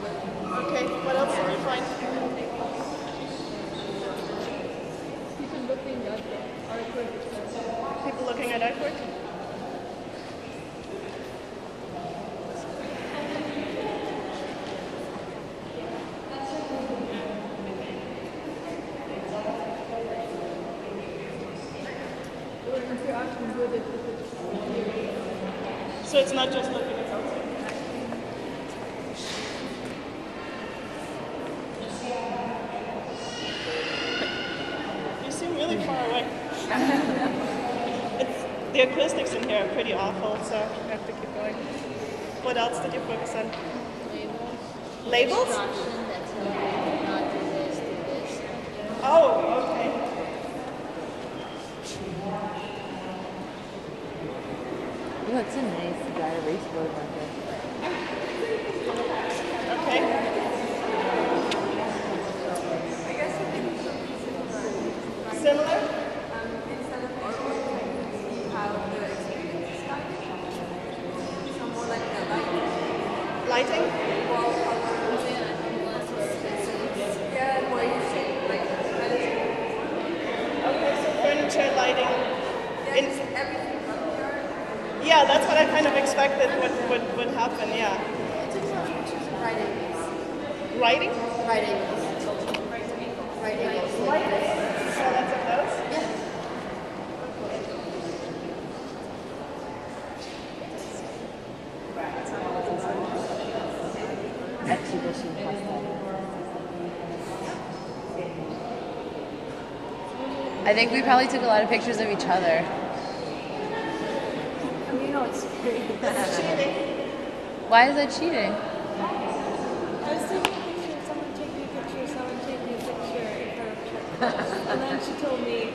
Okay, what else did you find? People looking at artwork. People looking at artwork? Or interacting with it. So it's not just looking at something. You seem really far away. The acoustics in here are pretty awful, so I have to keep going. What else did you focus on? Labels. Labels? Instruction that tell you not do this, do this. Oh, okay. Ooh, it's so nice to got a race board like this. Okay. Similar? Instead of artwork, see how the experience is guided. So more like the Lighting? wall colors. Yeah, where you see like medicine. Okay, so furniture, lighting. Yeah, just everything from the art. Yeah, that's what I kind of expected would happen, yeah. It took some pictures of right angles. Writing? Right angles. Right angles. Like this. So lots of those? Yeah. Exhibition pasta. I think we probably took a lot of pictures of each other. You know it's great. Cheating. Why is that cheating? I was taking a picture, someone take me a picture, someone take me a picture in front of church. And then she told me,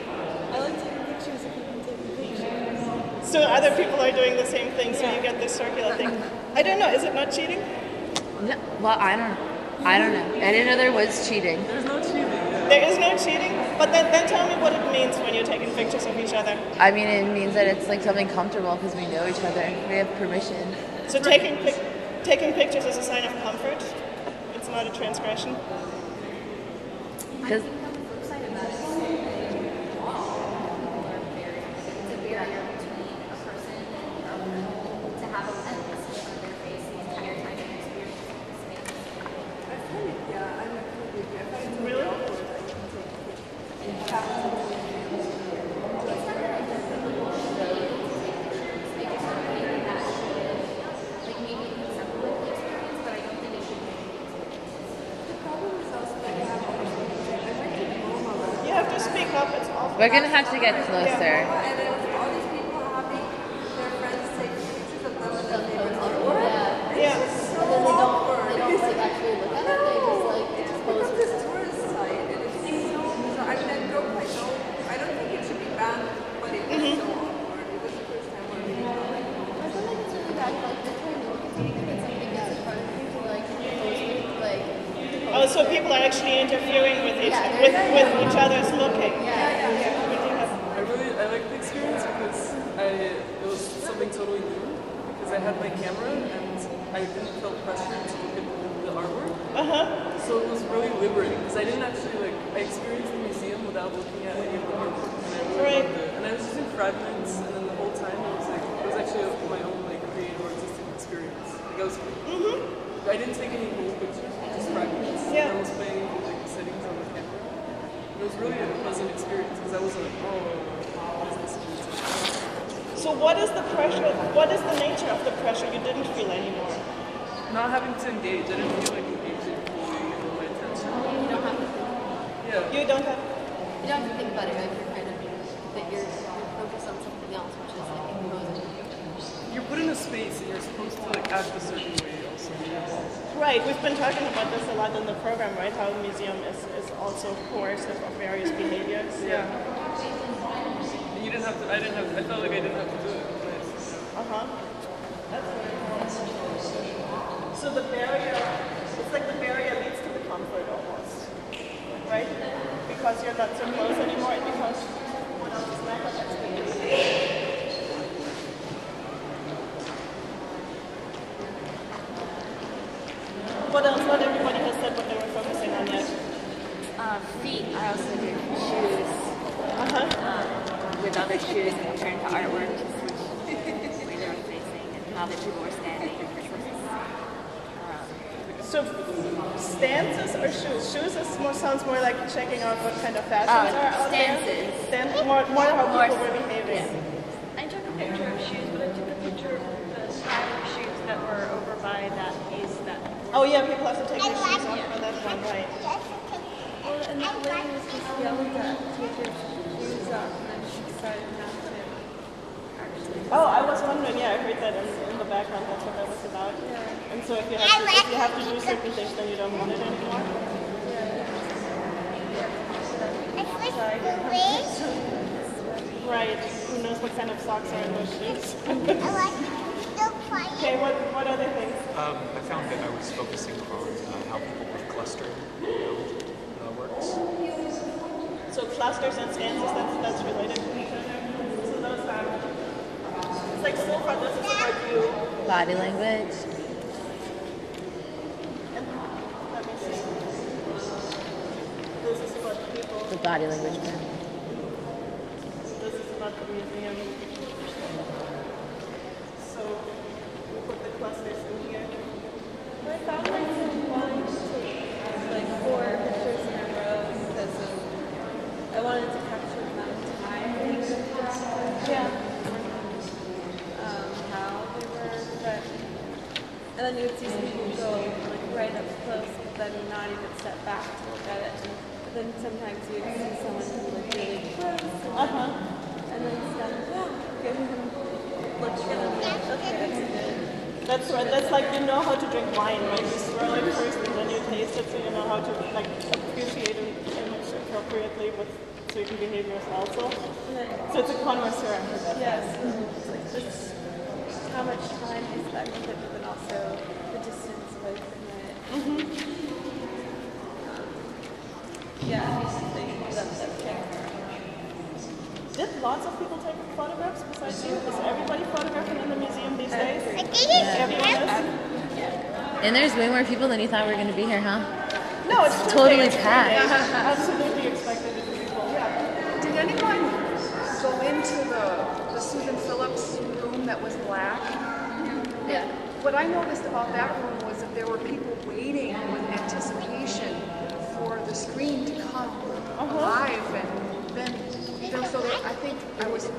I like taking pictures if you can take me pictures. So other people are doing the same thing, so you get this circular thing. I don't know, is it not cheating? No, well, I don't know. I didn't know there was cheating. There is no cheating? But then tell me what it means when you're taking pictures of each other. I mean, it means that it's like something comfortable because we know each other. We have permission. So taking pictures is a sign of comfort? It's not a transgression? Because we're gonna have to get closer. And then all these people having their friends take pictures of them and then they would Yeah. so They don't awkward. like actually look at it. They just like It just post becomes this tourist site and it's so bizarre. I mean, I don't think it should be banned, but it was so awkward. It was the first time where we felt like, I feel like it's really bad. Like they're trying to look at something and then something gets in front of you to like post it, like. Oh, so people are actually interfering with each other's looking. I liked the experience because it was something totally new. Because I had my camera and I didn't feel pressured to look at the artwork. So it was really liberating because I didn't actually I experienced the museum without looking at any of the artwork, and I really loved it. And I was just in fragments, and then the whole time it was actually my own creative artistic experience. I didn't take any whole pictures, just fragments. Yeah. And I was playing the settings on the camera. It was really a pleasant experience because I wasn't like, oh, what is this? So what is the pressure, what is the nature of the pressure you didn't feel anymore? Not having to engage. I didn't feel like engaging fully in my attention. You don't have to. Yeah. You don't have... You don't have to think about it. Like you're kind of that you're focused on something else, which is like composing. You're put in a space and you're supposed to act a certain way also. Right, we've been talking about this a lot in the program, right? How a museum is also coercive of various behaviors. Yeah. And you didn't have to, I felt like I didn't have to do it. That's very nice. So the barrier, it's like the barrier leads to the comfort almost, right? Because you're not so close anymore, it becomes one of these method experiences. What else? Not everybody has said what they were focusing on yet. Feet. I also did shoes. With other shoes compared to artwork, just the way they were facing and how the people were standing. So stances or shoes? Shoes is sounds more like checking out what kind of fashions are out stances. there. More how people were behaving. Yeah. I took a picture of shoes, but I took a picture of the style of shoes that were over by that piece that. Oh yeah, people have to take their shoes off for that one, right? Well, and that lady was just yelling at to take her shoes off, and then she decided not to. Oh, I was wondering. Yeah, I heard that in the background. That's what that was about. Yeah. And so if you have to do certain things, then you don't want it anymore. Right. Who knows what kind of socks are in those shoes? Okay. What other things? I found that I was focusing on how people with clustering works. So clusters and stances, that's related to each other. So those are, it's like so far this is about you. Body language. And let me see. This is about people. The body language part. This is about the museum. So we put the clusters in here. I found myself wanting to take like 4 pictures in a row because I wanted to capture the amount of time they took to draw. Yeah. How they were, but and then you would see some people go like right up close, but then not even step back to look at it. But then sometimes you would see someone who looked really close, and then step back, and look at them like, okay, that's good. That's right. That's like you know how to drink wine, right? You swirl it first and then you taste it, so you know how to like appreciate an image appropriately, so you can behave yourself. So it's a connoisseur. Yes. It's like this, how much time is that with it, but then also the distance away from it. Yeah, they love that camera. Did lots of people take photographs besides you? Is everybody photographing in the museum these days? Everyone is? And there's way more people than you thought were going to be here, huh? No, it's Totally packed. packed. Absolutely expected it to be people. Yeah. Did anyone go into the Susan Phillips room that was black? Yeah. What I noticed about that room was that there were people waiting with anticipation for the screen to come alive, and then so I think I was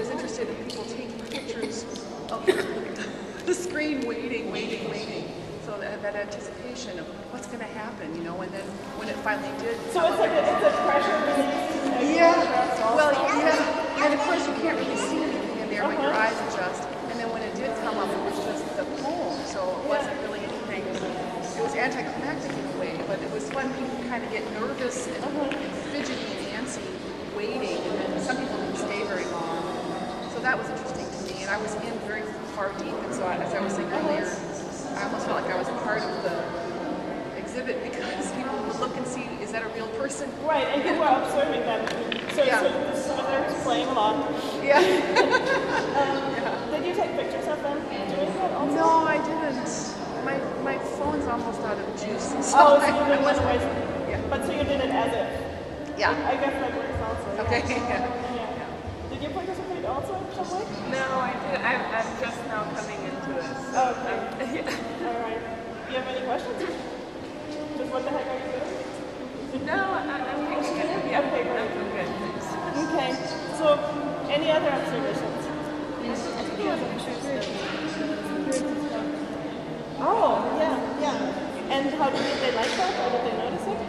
interested in people taking pictures of the screen, waiting. So that anticipation of what's going to happen, you know, and then when it finally did. So it's like it's a pressure release. Yeah. Well, yeah. And of course you can't really see anything in there, but your eyes adjust. And then when it did come up, it was just the poem, so it wasn't really anything. It was anticlimactic in a way, but it was fun. People kind of get nervous and fidgety and antsy, waiting, and then some people didn't stay very long. So that was interesting to me, and I was in very far deep, and so as I was saying earlier, I almost felt like I was part of the exhibit because people would look and see, is that a real person? Right, and you were observing them. So they're playing a lot. Yeah. Did you take pictures of them doing that also? No, I didn't. My phone's almost out of juice. So So you didn't I wasn't. yeah. But so you did it as if. Yeah. I guess that works also. Okay. Yeah. Did you participate also in some way? No, I did. I'm just now coming into this. Oh, okay. All right. Do you have any questions? Just what the heck are you doing? No, I'm good. Yeah, Okay, great. I'm good. Thanks. Okay. So, any other observations? Oh, yeah. And how did they like that, or did they notice it?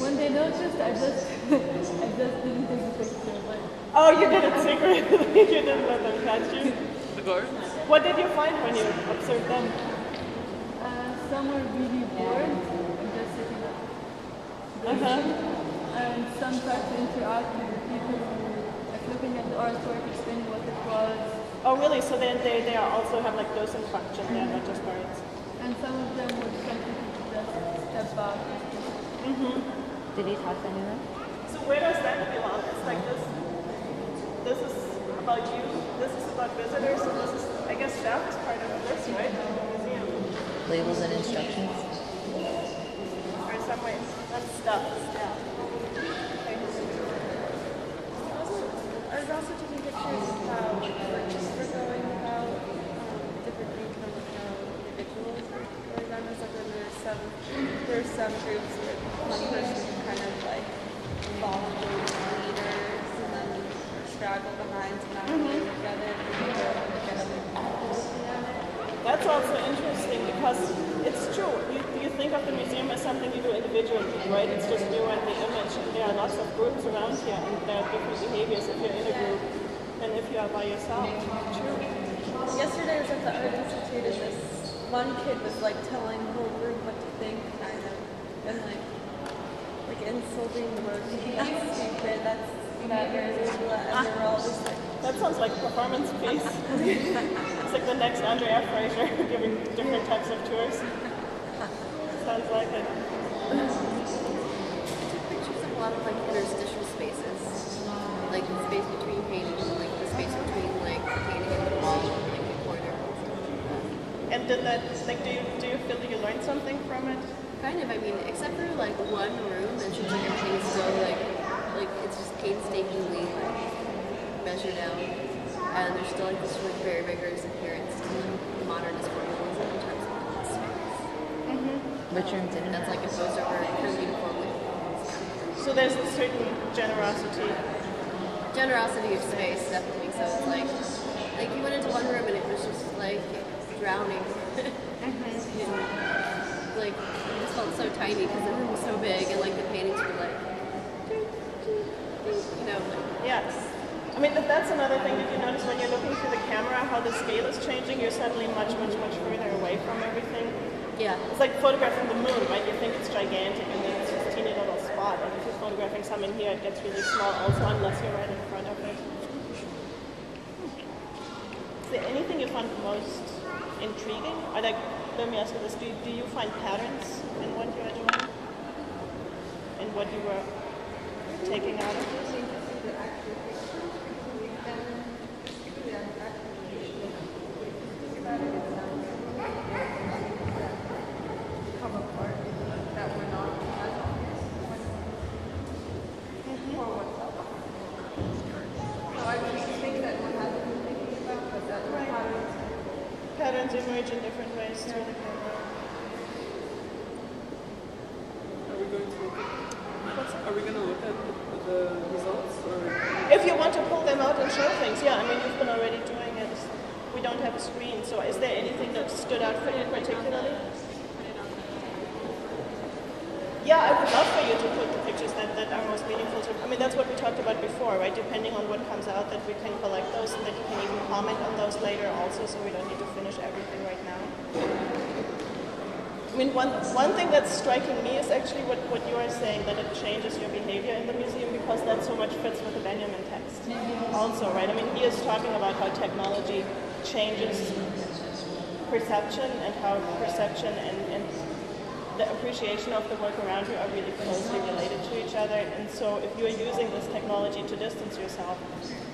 When they noticed, I just didn't take a picture. But Oh, you did it secretly. You didn't let them catch you. The guards? What did you find when you observed them? some were really bored and just sitting up. And some tried to interact with the people who like looking at the artwork, explaining what it was. Oh, really? So then they also have like docent function, they're not just guards. And some of them would try to just step back. Did he talk to anyone? So where does that belong? It's like this. This is about you. This is about visitors. And this is, I guess, staff is part of this, right? The museum. Labels and instructions? Or some way. That's stuff. Yeah. Okay. I was also taking pictures of how we're going about different things from how individuals are going on this. Like when there's some groups where one person can kind of like follow the leaders and then straggle behind to not be together and people are kind of looking at it. That's also interesting because it's true. You think of the museum as something you do individually, right? It's just you and the image. And there are lots of groups around here, and there are different behaviors if you're in a group than if you are by yourself. True. Yesterday I was at the Art Institute and this one kid was like telling the whole group what to think, kind of, and like insulting the word. That's stupid. That's not very visual. And they were all just like. That sounds like a performance piece. It's like the next Andrea Fraser giving different types of tours. Sounds like it. I took pictures of a lot of like interstitial spaces, like the space between paintings, and like the space between like the painting and the wall, and like the corner. And did that, like, do you feel that you learned something from it? Kind of. I mean, except for like one room, and just like everything's so like it's just painstakingly measured out, and there's still like this like very rigorous adherence to like modernist formalism in terms of the space. Which room didn't? That's like imposed over pretty uniformly. So there's a certain generosity. Generosity of space, definitely. So it's like you went into one room and it was just like drowning. Like it just felt so tiny because the room was so big, and like the paintings were like, you know, like. Yes. I mean, that's another thing that you notice when you're looking through the camera, how the scale is changing. You're suddenly much, much, much further away from everything. Yeah. It's like photographing the moon, right? You think it's gigantic and then it's just a teeny little spot. And if you're photographing something here, it gets really small also, unless you're right in front of it. Is there anything you found most intriguing? Or like, let me ask you this, do you find patterns in what you are doing? In what you were taking out of this? Patterns emerge in different ways through the camera. Are we going to look at the results? Or? If you want to pull them out and show things, yeah, I mean, you've been already doing it. We don't have a screen, so is there anything that stood out for you particularly? Yeah, I would love for you to put the pictures that are most meaningful to. I mean, that's what we talked about before, right? Depending on what comes out, that we can collect those and that you can even comment on those later also, so we don't need to finish everything right now. I mean, one thing that's striking me is actually what you are saying, that it changes your behavior in the museum, because that so much fits with the Benjamin text also, right? I mean, he is talking about how technology changes perception and how perception and the appreciation of the work around you are really closely related to each other. And so if you're using this technology to distance yourself,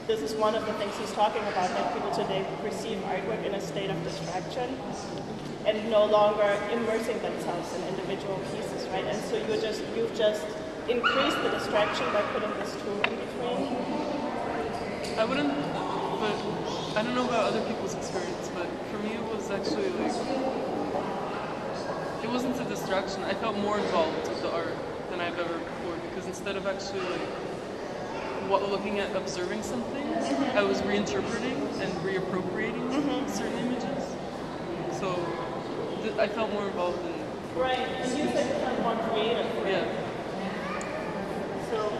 this is one of the things he's talking about, that people today perceive artwork in a state of distraction and no longer immersing themselves in individual pieces, right? And so you've just increased the distraction by putting this tool in between. I wouldn't, but I don't know about other people's experience, but for me it was actually like, it wasn't a distraction. I felt more involved with the art than I've ever before, because instead of actually like looking at observing something, I was reinterpreting and reappropriating certain images. So I felt more involved in. Right, and you said you felt more creative. Yeah. So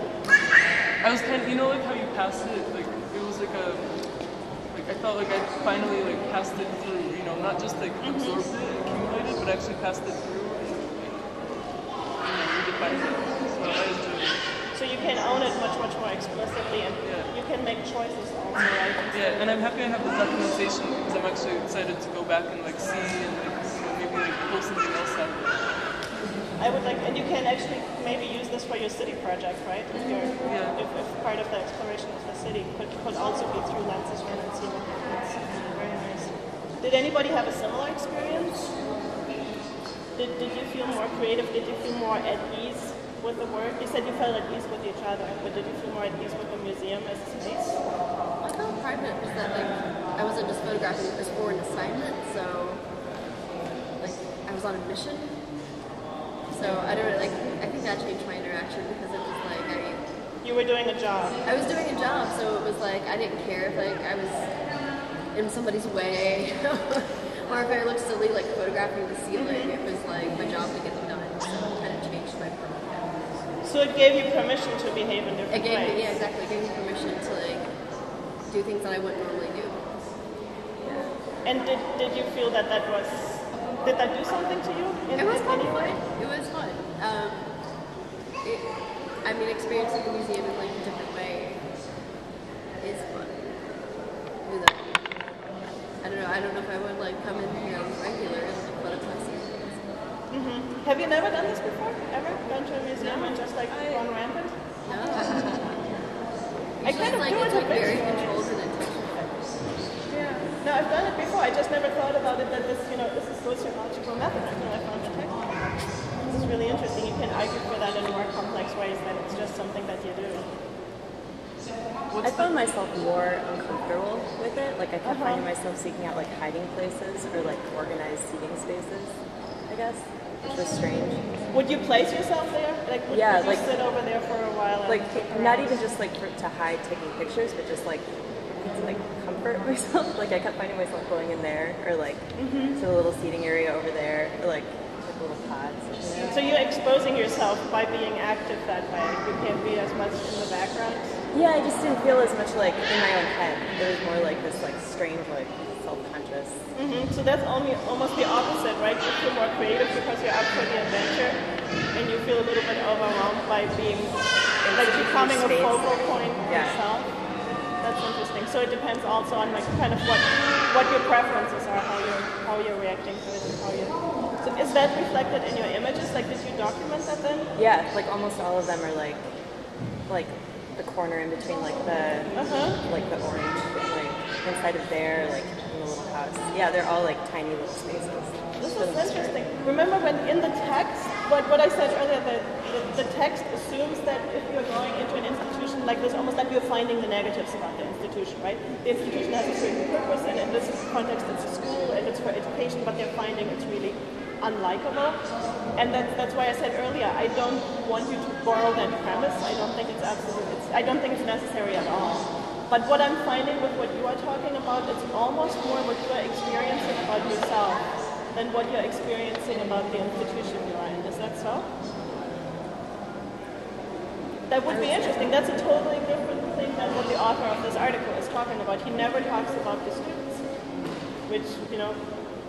I was kind of, you know, like how you pass it, like it was like I felt like I finally like passed it through, you know, not just like absorbed it and accumulated, but actually passed it through and redefined it. So I enjoyed it. So you can own it much, much more explicitly, and you can make choices also, right? Yeah, and I'm happy I have the documentation, because I'm actually excited to go back and like see and like, you know, maybe like pull something else out of it. I would like, and you can actually maybe use this for your city project, right? If part of the exploration of the city could also be through lenses in and see what happens. Very nice. Did anybody have a similar experience? did you feel more creative? Did you feel more at ease with the work? You said you felt at ease with each other, but did you feel more at ease with the museum as a space? I felt private was that like I wasn't just photographing this for an assignment, so like I was on a mission. So I don't like. I think that changed my interaction because it was like you were doing a job. I was doing a job, so it was like I didn't care if like I was in somebody's way or if I looked silly like photographing the ceiling. It was like my job to get it done. So it kind of changed my perspective. So it gave you permission to behave in different It gave ways. me, yeah, exactly. It gave me permission to like do things that I wouldn't normally do. And did you feel that did that do something to you? It was kind of fun. It was fun. I mean, experiencing the museum in like a different way is fun. I don't know. I don't know if I would like come in here on regular and like photograph things. Have you never done this before? Ever gone to a museum and just like gone rampant? No. I kind of like do it's it a like bit. very controlled and intentional. Yeah. No, I've done it before. I just never thought about it that this, this is sociological method until I found the technique. This is really interesting. You can argue for that in more complex ways than it's just something that you do. I found myself more uncomfortable with it. Like I kept finding myself seeking out like hiding places or like organized seating spaces, I guess, which was strange. Would you place yourself there? Like would you sit over there for a while? Like not even just like to hide taking pictures, but just like to like comfort myself. Like I kept finding myself going in there or like to the little seating area over there or like little pods. So you're exposing yourself by being active that way. You can't be as much in the background. Yeah, I just didn't feel as much like in my own head. It was more like this like strange like self-conscious. So that's almost the opposite, right? You feel more creative because you're up for the adventure, and you feel a little bit overwhelmed by being like becoming a focal point yourself. That's interesting. So it depends also on like kind of what your preferences are, how you're reacting to it, and how you. So is that reflected in your images? Like, did you document that then? Yeah, like almost all of them are like the corner in between like the like the orange, like inside of there, like in the little house. Yeah, they're all like tiny little spaces. This is interesting. Remember when in the text, what I said earlier, the text assumes that if you're going into an institution like this, almost like you're finding the negatives about the institution, right? The institution has a certain purpose, and in this context it's a school and it's for education, but they're finding it's really unlikable. And that's why I said earlier, I don't want you to borrow that premise. I don't think it's necessary at all. But what I'm finding with what you are talking about, it's almost more what you are experiencing about yourself than what you're experiencing about the institution you are in. Is that so? That would be interesting. That's a totally different thing than what the author of this article is talking about. He never talks about the students, which,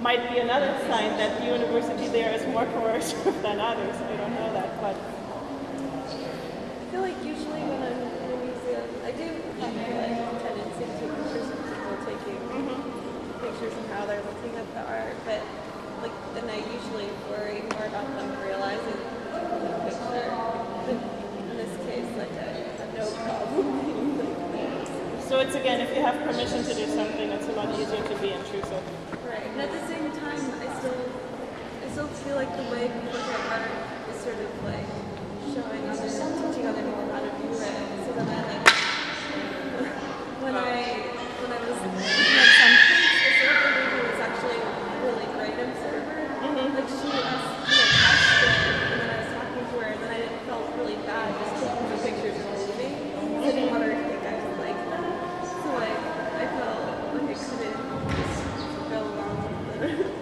might be another sign that the university there is more coercive than others. I don't know that, but I feel like usually when I'm in a museum, I do have like a tendency to take pictures of people taking pictures and how they're looking at the art, but like then I usually worry more about them realizing the picture. But in this case, like I have no problem. So it's again, if you have permission to do something, it's a lot easier to be intrusive. Right, and at the same time, I still feel like the way people look at art is sort of like showing others, teaching other people how to do it. So then I like when I was looking at some prints, the server lady was actually a really great observer. Like she asked me a question, and then I was talking to her, and then I didn't feel really bad just taking the pictures and leaving. I didn't want her to think I was like that. So like I felt like I couldn't just go along with it.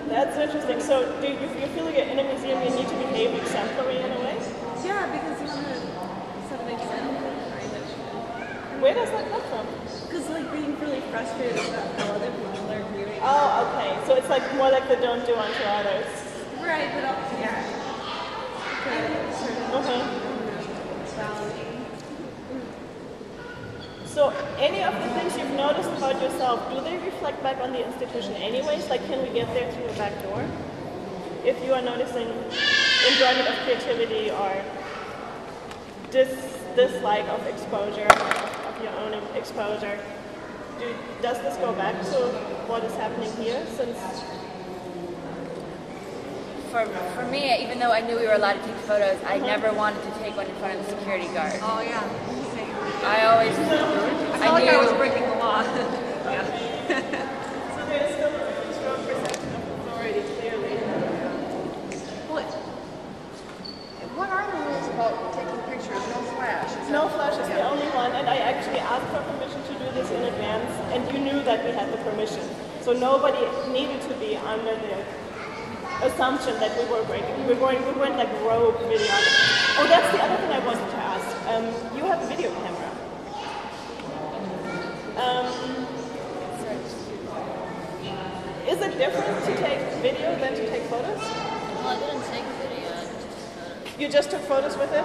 That's interesting. So do you feel like in a museum you need to behave exemplary in a way? Yeah, because you want to set an example, kind of. Where does that come from? Because like being really frustrated about how other people are viewing. Oh, okay. So it's like more like the don't do unto others. Right, but also, yeah. So any of the things you've noticed about yourself, do they reflect back on the institution anyways? Like, can we get there through a back door? If you are noticing enjoyment of creativity or dislike of exposure, of your own exposure, does this go back to what is happening here? Since for me, even though I knew we were allowed to take photos, I never wanted to take one in front of the security guard. Oh yeah. I always, I felt like I was breaking the law. Yeah. So there's still a really strong perception of authority, clearly. Well, what are the rules about taking pictures? No flash. No flash is the only one, and I actually asked for permission to do this in advance, and you knew that we had the permission. So nobody needed to be under the assumption that we were breaking. We weren't like rogue videographers. Oh, that's the other thing I wanted to ask. You have a video camera. Is it different to take video than to take photos? Well, I didn't take a video, I just took photos. You just took photos with it?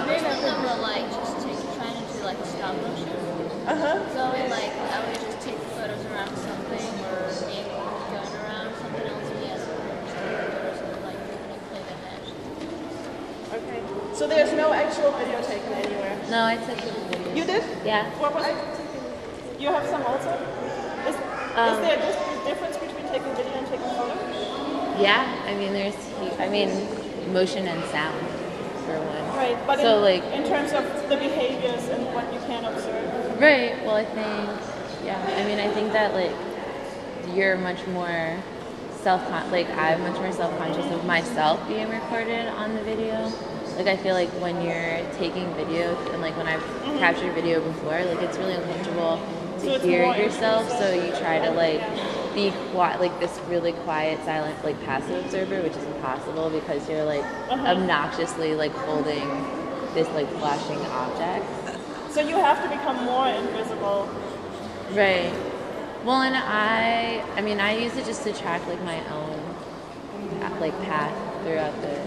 Most of them were like just trying to do like stop motion. So like I would just take photos around something or being going around something else. And yes, just take photos and like play the hash. Okay. So there's no actual video taken anywhere? No, I took a video. You did? Yeah. What was it? You have some also? Is there just a difference between taking video and taking photos? Yeah, I mean, motion and sound for one. Right, but so in terms of the behaviors and what you can observe. Right. Well, I think that like you're much more I'm much more self-conscious of myself being recorded on the video. Like I feel like when you're taking video and like when I've captured video before, like it's really uncomfortable to hear yourself. So you try to like be quiet, like this really quiet, silent, like passive observer, which is impossible because you're like obnoxiously like holding this like flashing object. So you have to become more invisible. Right. Well, and I use it just to track like my own like path throughout the.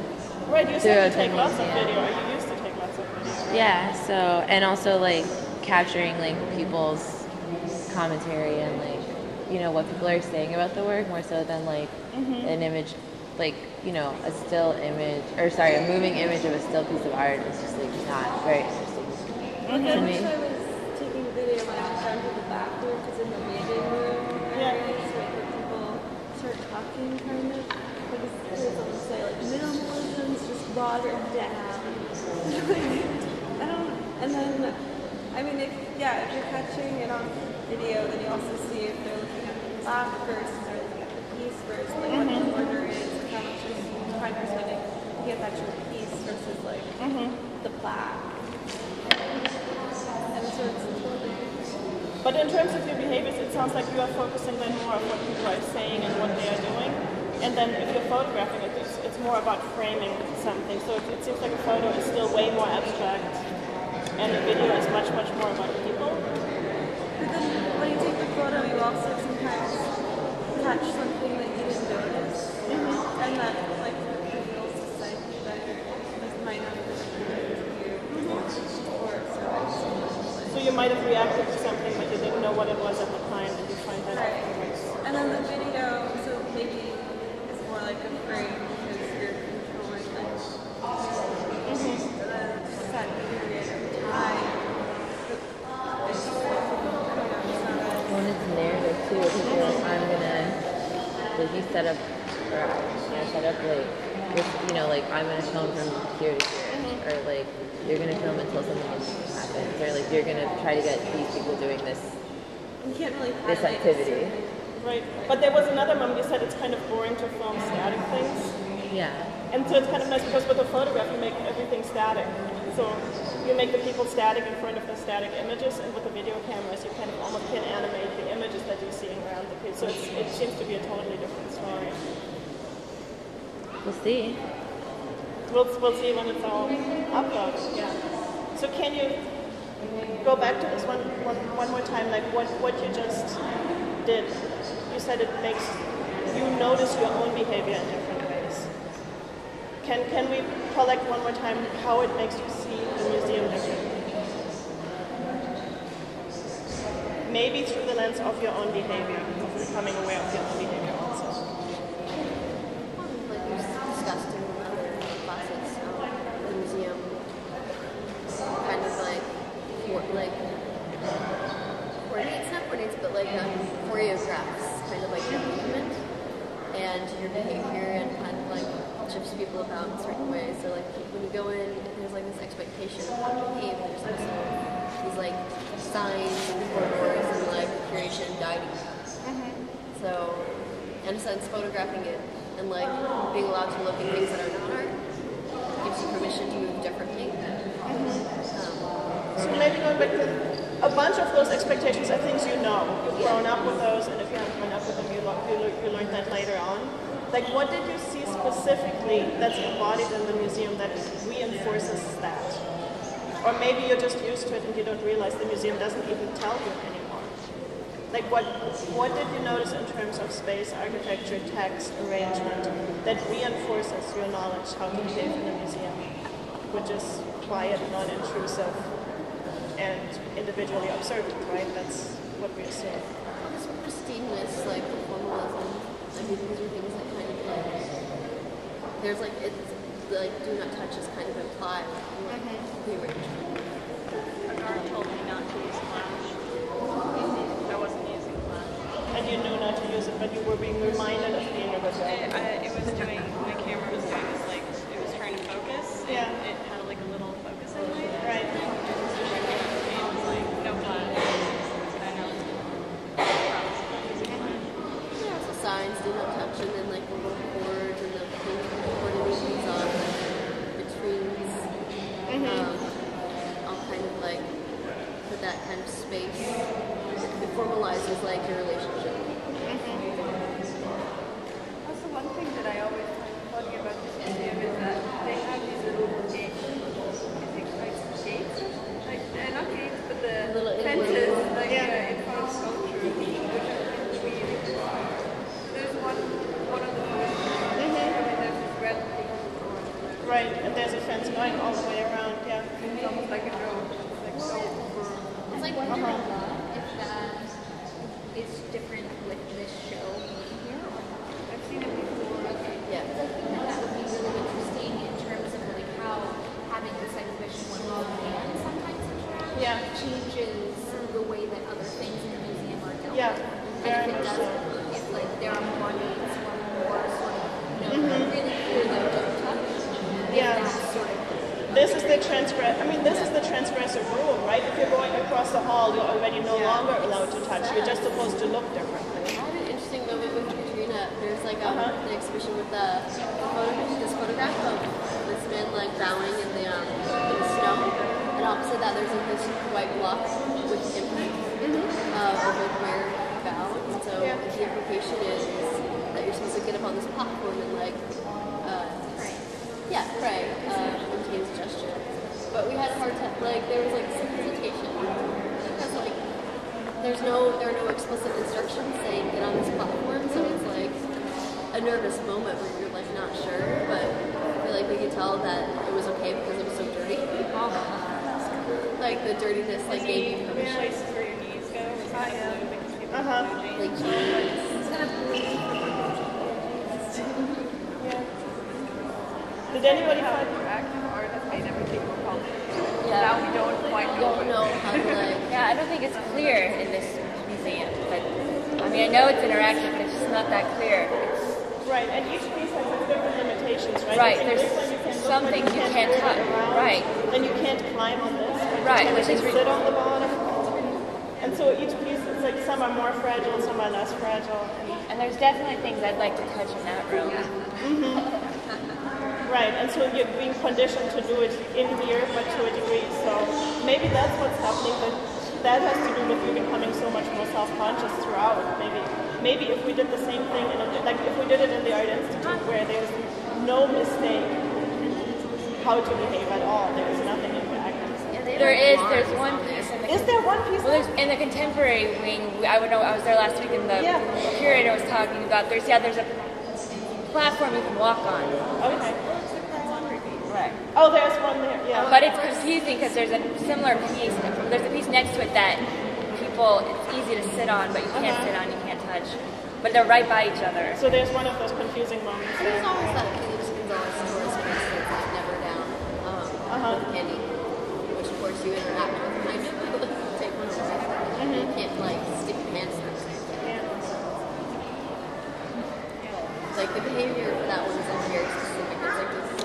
Right. You said you take lots of video. Or you used to take lots of video. Yeah. So and also like capturing like people's commentary and like what people are saying about the work more so than like an image, like a still image a moving image of a still piece of art is just like not very interesting to me. I was taking a video when I was down to the bathroom because in the waiting room area, just wait for people start talking kind of. Because there's almost say like minimalism's just watered down. And then if you're catching it on video, then you also see if they're looking at the plaque first, or looking at the piece first, like what the order is, like how much time you're spending to get that your piece versus like the plaque. And so it's totally. But in terms of your behaviors, it sounds like you are focusing then more on what people are saying and what they are doing. And then if you're photographing it, it's more about framing something. So it seems like a photo is still way more abstract, and the video is much, much more about people. But then when you take the photo, you also sometimes catch something that you didn't notice. And that like reveals the side that might not have been to you. So you might have reacted to something, but you didn't know what it was at the time, and you find that out. And then the video, so maybe it's more like a frame because you're controlling it. And then just that period of time. When it's narrative too, because you're like, I'm gonna, like you set up like this, like I'm gonna film from here to here, or like you're gonna film until something happens, or like you're gonna try to get these people doing this. You can't really this activity. Right, but there was another moment you said it's kind of boring to film static things. Yeah. And so it's kind of nice because with a photograph you make everything static. So you make the people static in front of the static images, and with the video cameras you kind of almost can animate the images that you're seeing around the piece. So it seems to be a totally different story. We'll see. We'll see when it's all uploaded. Yeah. So can you go back to this one more time, like what you just did? You said it makes you notice your own behavior in different ways. Can we collect one more time how it makes you see the museum differently? Maybe through the lens of your own behavior, of becoming aware of your own behavior also. Like we discussed in other classes, the museum kind of coordinates, but like choreographs kind of like your movement and your behavior and kind of like people about in certain ways. So like when you go in, there's like this expectation of how to behave. There's also these like signs and corridors and like curation guiding you. So, in a sense, photographing it and like being allowed to look at things that are not art gives you permission to move differently. So maybe going back to a bunch of those expectations are things you know. You've grown up with those, and if you haven't grown up with them, you learned that later on. Like, what did you see specifically that's embodied in the museum that reinforces that? Or maybe you're just used to it and you don't realize the museum doesn't even tell you anymore. Like, what did you notice in terms of space, architecture, text, arrangement that reinforces your knowledge how to behave in a museum, which is quiet, non-intrusive, and individually observant, right? That's what we assume. This pristineness, like the formalism, I mean, these are things that kind of like, there's like, it's like do not touch is kind of implied in like the arrangement. A guard told me not to use flash. I wasn't using flash. And you knew not to use it, but you were being reminded of being a good guy. It was doing, my camera was doing this, like, it was trying to focus. Yeah. It had like a little focusing light. Right. It was like, no flash. And I know it's probably using flash. Yeah, so signs do not touch, and then like the little cords and the things that the coordinations on the trees. All kind of like put that kind of space. It formalizes like your relationship. Also, one thing that I always find funny about this museum is that they have these little gates. I think like gates, like not gates, but the Little fences, like Yeah. in front of sculpture, which are kind of weird. There's one of the first. I mean, there's this red thing. Right, and there's a fence going all the way around, yeah. It's almost like a drone. It's like so. It's like wondering if that is different with this show here or not. I've seen it before. Okay. Yeah. Because I think that would be really interesting in terms of like how having this exhibition when we can sometimes interact changes the way that other things in the museum are dealt Yeah, with. very And if it much does, so. if like there are more needs or more sort of really clear that don't touch, Yeah. that's sort of This is the transgressive rule, right? If you're going across the hall, you're already no longer allowed to touch. You're just supposed to look differently. I had an interesting moment with Katrina. There's like an exhibition with this photograph of this man like bowing in the snow, and opposite that there's like this white block with him of like where he bowed. And so the implication is that you're supposed to get up on this platform and like pray into his gesture. But we had a hard time, like there was like some hesitation because like there are no explicit instructions saying get on this platform, so it's like a nervous moment where you're like not sure, but I feel like we could tell that it was okay because it was so dirty. Like the dirtiness like gave you permission. Places where your knees go. Because people Like jeans. Did anybody How find interactive art has made everything more complicated. Yeah. Now we don't quite know. Don't know how to like. Yeah, I don't think it's clear in this museum. But I mean, I know it's interactive, but it's just not that clear. right? And each piece has its different limitations, right? Right, I think there's this one you can look, some but things you can't move it touch. around. Right. Then you can't climb on this. But Right, you can which is sit on the bottom. And so each piece, it's like some are more fragile, some are less fragile. And there's definitely things I'd like to touch in that room. Right, and so you're being conditioned to do it in here, but to a degree. So maybe that's what's happening, but that has to do with you becoming so much more self-conscious throughout. Maybe if we did the same thing, like if we did it in the Art Institute, where there's no mistake how to behave at all, there's nothing in practice. There's one piece in the Is there one piece? well, there's in the contemporary wing. I was there last week, and the curator was talking about there's a platform you can walk on. Okay. Right. Oh, there's one there. Yeah. But it's confusing because there's a similar piece. There's a piece next to it that it's easy to sit on, but you can't sit on, you can't touch. But they're right by each other. So there's one of those confusing moments. There's always that Felix Gonzalez tourist piece that's like never down with Kenny, which of course you interact with kind of take one away. You can't like stick your hands through it. Like the behavior for that one is like very specific. It's like this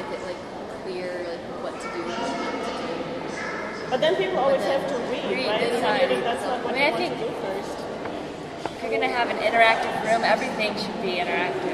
make it like clear like what to do and what not to do. But then people always have to read, right? inside. Maybe that's not what I mean, you I want think to do first. if you're gonna have an interactive room, everything should be interactive.